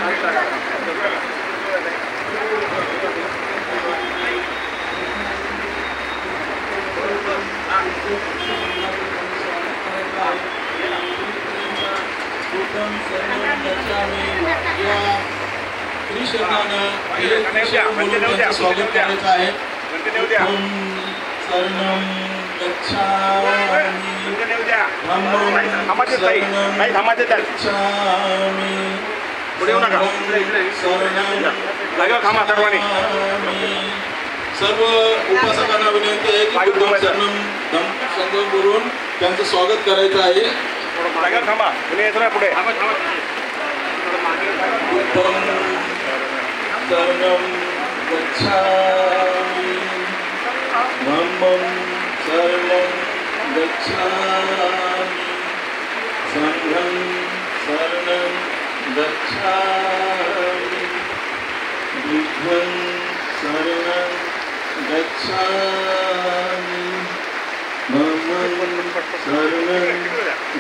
स्वागत करायचं आहे. सर्व उपासकांना विनंती आहे की संगम करून त्यांचं स्वागत करायचं आहे. शरणं गच्छामि धम्मं शरणं गच्छामि संघं शरणं गच्छामि बुद्धं शरणं गच्छामि धम्मं शरणं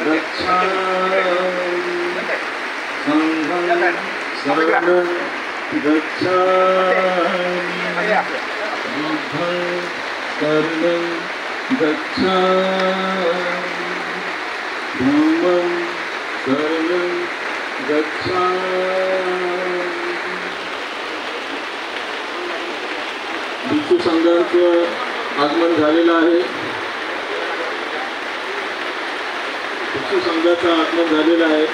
गच्छामि संघं शरणं गच्छामि बुद्धं शरणं गच्छामि धम्मं शरणं गच्छामि. भिक्षू संघाचं आगमन झालेलं आहे. भिक्षू संघाचं आगमन झालेलं आहे.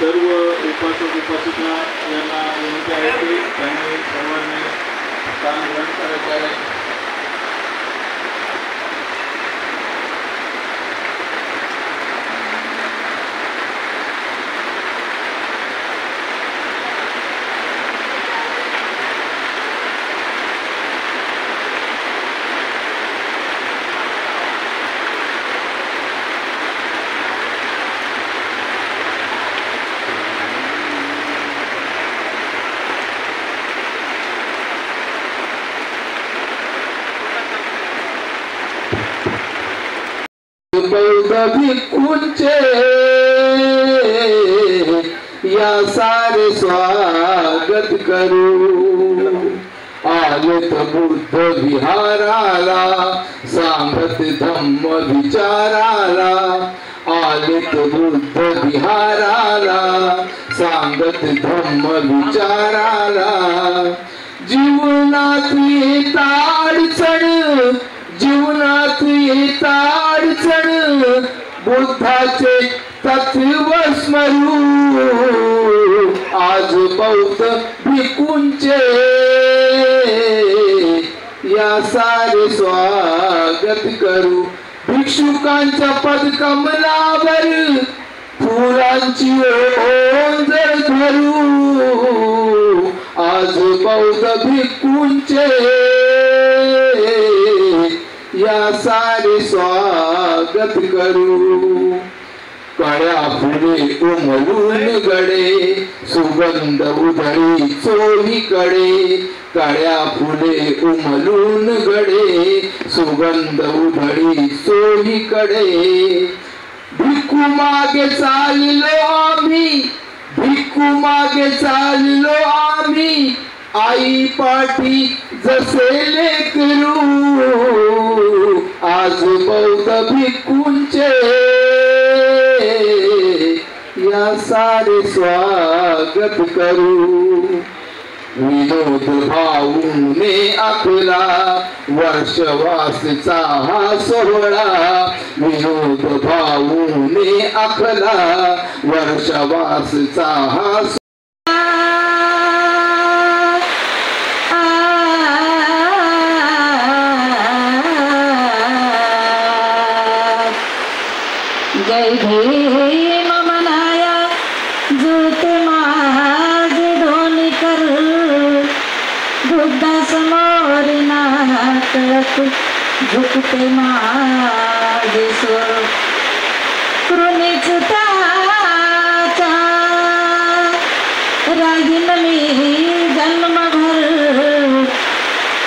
सर्व उपासक उपासिका यांना विनंती आहे की त्यांनी सर्वांनी स्थान ग्रहण करायचं आहे. बौद्ध भिक्खूंचे या सारे स्वागत करू. आलेत बुद्ध विहाराला सांगत धम्म विचाराला. आलेत बुद्ध विहाराला सांगत धम्म विचाराला. जीवनात येता अडचण जीवनात येता अडचण बुद्धाचे तत्व स्मरू. आज बौद्ध भिक्खूंचे या सारे स्वागत करू. भिक्षुकांच्या पदकमलावर फुलांची ओंजळ धरू. आज बौद्ध भिक्खूंचे या सारे स्वागत करू. काळ्या फुले उमलून गडे सुगंध उधळी चोहीकडे. काळ्या फुले उमलून गडे सुगंध उधळी चोहीकडे. भिक्खू मागे चाललो आम्ही भिक्खू मागे चाललो आम्ही. आई पाठी जसे लेकरू. आज बौद्ध भिक्खूंचे या सारे स्वागत करू. विनोद भाऊने आखला वर्षवासचा हा सोहळा. विनोद भाऊने आखला वर्षवासचा हा जय भीम मनाया जूत माझ दोन्ही कर. बुद्धा समोर नाटक झुकते माझे स्वर. कृणीच त्याचा राहीन मी जन्मभर.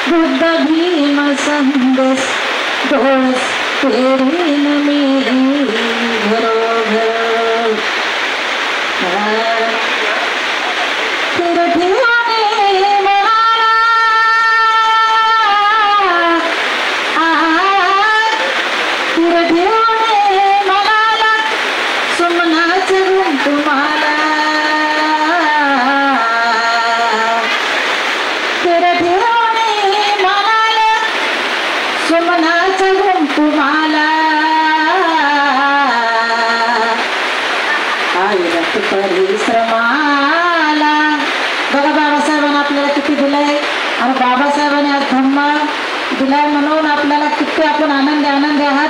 बुद्ध भीम संदेश डोळस फेरीन मी घरोघर. तुम्हाला तीर्थेवणी म्हणाला सुमनाचा गुण तुम्हाला आयुष्यात परिश्रमाला बघा बाबासाहेबांनी आपल्याला किती दिलंय आणि बाबासाहेबांनी आज धम्म दिलाय म्हणून आपल्याला किती आपण आनंदी आहात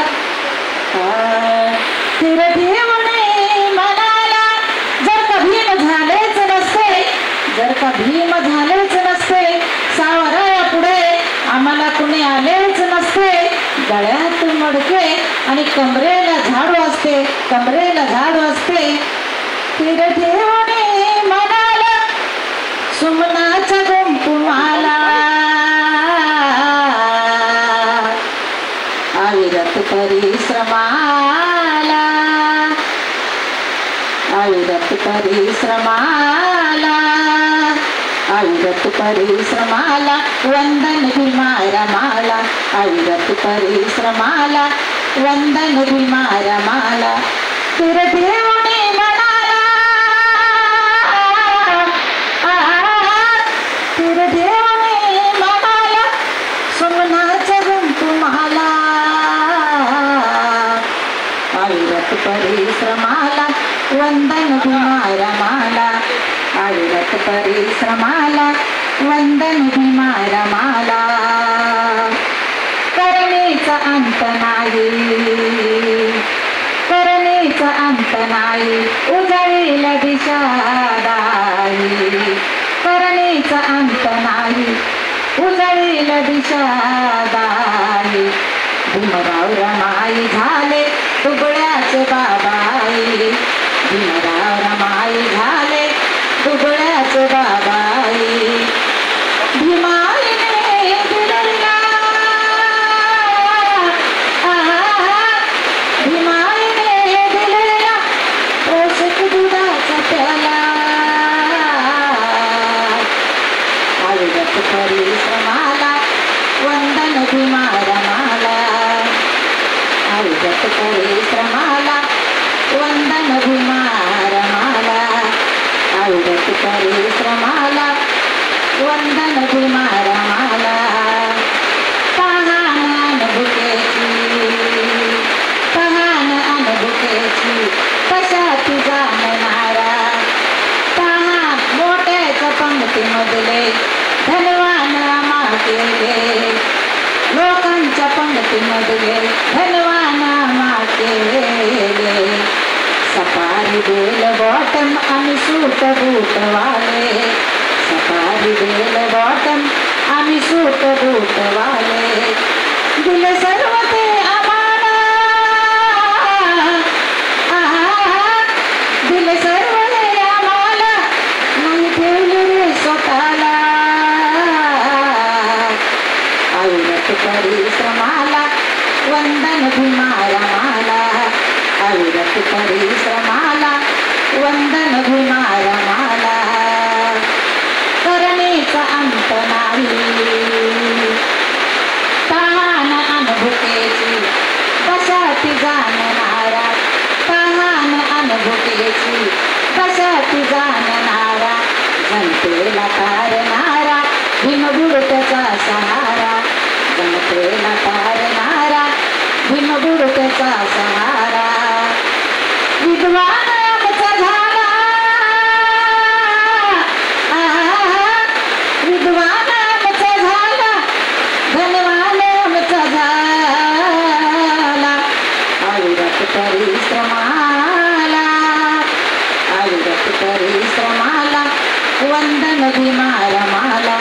तीर्थेवणी म्हणाला जर का भीम झालेच नसते सावराया पुढे आम्हाला कुणी आलेच नसते गळ्यात मडके आणि कमरेला झाडू असते तीर्थेवणी म्हणाला सुमनाचा गुण तुम्हाला अविरत परिश्रमाला वंदन भीमारमाला अविरत परिश्रमाला वंदन भीमारमाला तीर्थेवणी म्हणाला सुमनाचा गुण तुम्हाला अविरत परिश्रमाला वंदन भीमारमाला अविरत परिश्रमाला वंदन भीमारमाला करणेचा अंत नाही उजळील दिशादारी करणेचा अंत नाही उजळील दिशादारी भीमराव रमाई झाले दुबळ्याचे बाबाई भीमराव रमाई झाले दुबळ्याचे बाबाई भीमाईने दिलेला पोषक दुधाचा प्याला अविरत परिश्रमाला वंदन भीमारमाला अविरत परिश्रमाला वंदन भीमारमाला अविरत परिश्रमाला वंदन भीमारमाला तहान अनुभुकेची कशाची जाणणारा तहान मोठ्याच्या पंक्तीमधले धनवान आम्हा केले लोकांच्या पंक्तीमधले धनवान आम्हा केले सफारी बेल बॉटम आम्ही सूट बूटवाले सफारी बेल बॉटम आम्ही सूट बूटवाले दिले सर्व ते आम्हाला दिले सर्व हे आम्हाला नाही ठेवले रे स्वतःला अविरत परिश्रमाला वंदन भीमारमाला अविरत परिश्रमाला वंदन भीमारमाला करणेचा अंत नाही तहान अनुभुकेची कशाची जाणणारा तहान अनुभुकेची कशाची जाणणारा जनतेला तारणारा भीमबुडक्याचा सहारा जनतेला तारणारा भीमबुडक्याचा सहारा विद्वान आमचा झाला विद्वान आमचा झाला धनवान आमचा झाला अविरत परिश्रमाला वंदन भीमारमाला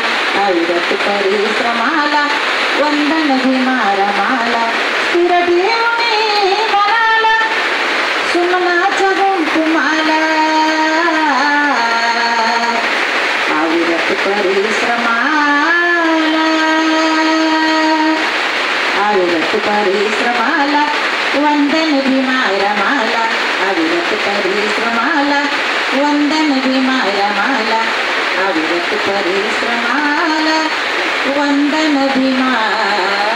अविरत परिश्रमाला वंदन भीमारमाला तीर्थेवणी म्हणाला सुमनाचा गुण तुम्हाला अविरत परिश्रमाला अविरत परिश्रमाला वंदन भीमारमाला अविरत परिश्रमाला वंदन भीमारमाला अविरत परिश्रमाला वंदन भीमारमाला